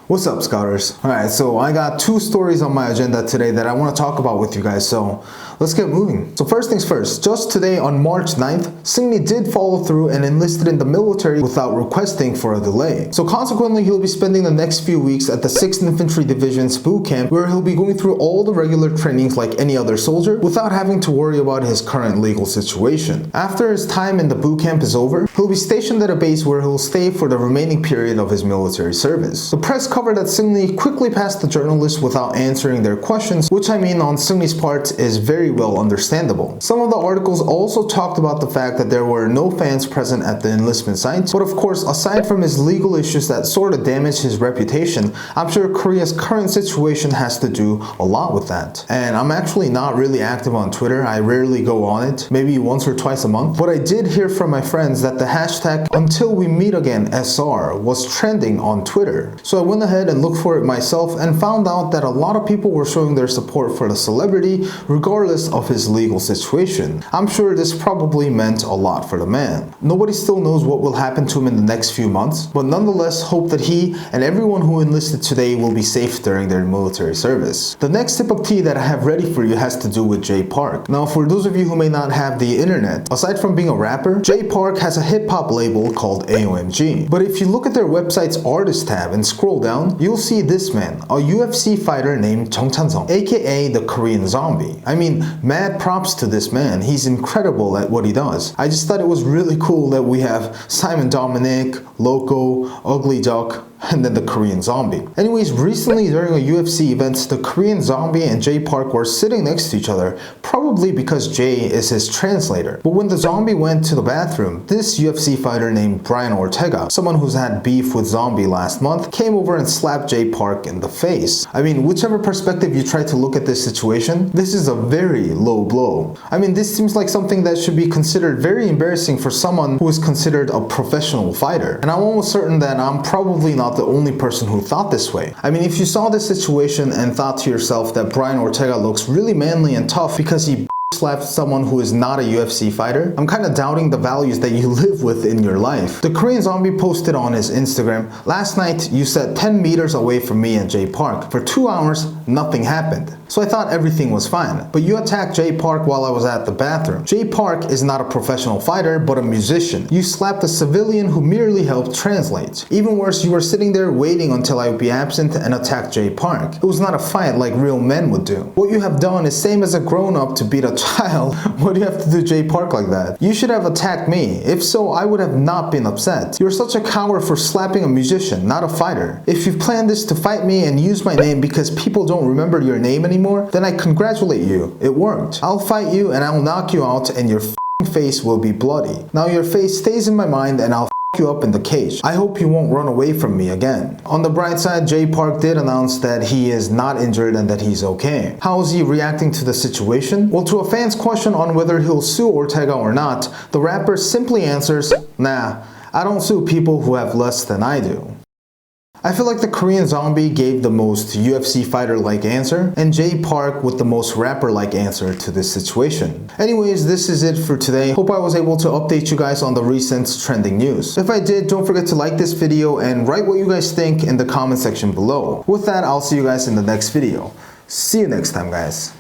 What's up, Scouters? Alright, so I got two stories on my agenda today that I want to talk about with you guys, so let's get moving. So first things first, just today on March 9th, Seungri did follow through and enlisted in the military without requesting for a delay. So consequently, he'll be spending the next few weeks at the 6th Infantry Division's boot camp, where he'll be going through all the regular trainings like any other soldier without having to worry about his current legal situation. After his time in the boot camp is over, he'll be stationed at a base where he'll stay for the remaining period of his military service. The press covered that Seungri quickly passed the journalists without answering their questions, which I mean on Seungri's part is very well understandable. Some of the articles also talked about the fact that there were no fans present at the enlistment site, but of course, aside from his legal issues that sort of damaged his reputation, I'm sure Korea's current situation has to do a lot with that. And I'm actually not really active on Twitter. I rarely go on it, maybe once or twice a month, but I did hear from my friends that the hashtag #UntilWeMeetAgain_SR was trending on Twitter. So I went ahead and looked for it myself and found out that a lot of people were showing their support for the celebrity regardless of his legal situation. I'm sure this probably meant a lot for the man. Nobody still knows what will happen to him in the next few months, but nonetheless hope that he and everyone who enlisted today will be safe during their military service. The next sip of tea that I have ready for you has to do with Jay Park. Now, for those of you who may not have the internet, aside from being a rapper, Jay Park has a hip-hop label called AOMG. But if you look at their website's artist tab and scroll down, you'll see this man, a UFC fighter named Sung, aka the Korean Zombie. I mean, mad props to this man. He's incredible at what he does. I just thought it was really cool that we have Simon Dominic, Loco, Ugly Duck, and then the Korean Zombie. Anyways, recently during a UFC event, the Korean Zombie and Jay Park were sitting next to each other, probably because Jay is his translator. But when the Zombie went to the bathroom, this UFC fighter named Brian Ortega, someone who's had beef with Zombie last month, came over and slapped Jay Park in the face. I mean, whichever perspective you try to look at this situation, this is a very low blow. I mean, this seems like something that should be considered very embarrassing for someone who is considered a professional fighter. And I'm almost certain that I'm probably not the only person who thought this way. I mean, if you saw this situation and thought to yourself that Brian Ortega looks really manly and tough because he slapped someone who is not a UFC fighter, I'm kind of doubting the values that you live with in your life. The Korean Zombie posted on his Instagram, "Last night you sat 10 meters away from me and Jay Park. For 2 hours, nothing happened. So I thought everything was fine. But you attacked Jay Park while I was at the bathroom. Jay Park is not a professional fighter, but a musician. You slapped a civilian who merely helped translate. Even worse, you were sitting there waiting until I would be absent and attacked Jay Park. It was not a fight like real men would do. What you have done is same as a grown-up to beat a child. What do you have to do Jay Park like that? You should have attacked me. If so, I would have not been upset. You're such a coward for slapping a musician, not a fighter. If you planned this to fight me and use my name because people don't remember your name anymore, then I congratulate you. It worked. I'll fight you and I'll knock you out and your face will be bloody. Now your face stays in my mind and I'll you up in the cage. I hope you won't run away from me again." On the bright side, Jay Park did announce that he is not injured and that he's okay. How is he reacting to the situation? Well, to a fan's question on whether he'll sue Ortega or not, the rapper simply answers, "Nah, I don't sue people who have less than I do." I feel like the Korean Zombie gave the most UFC fighter-like answer, and Jay Park with the most rapper-like answer to this situation. Anyways, this is it for today. Hope I was able to update you guys on the recent trending news. If I did, don't forget to like this video and write what you guys think in the comment section below. With that, I'll see you guys in the next video. See you next time, guys.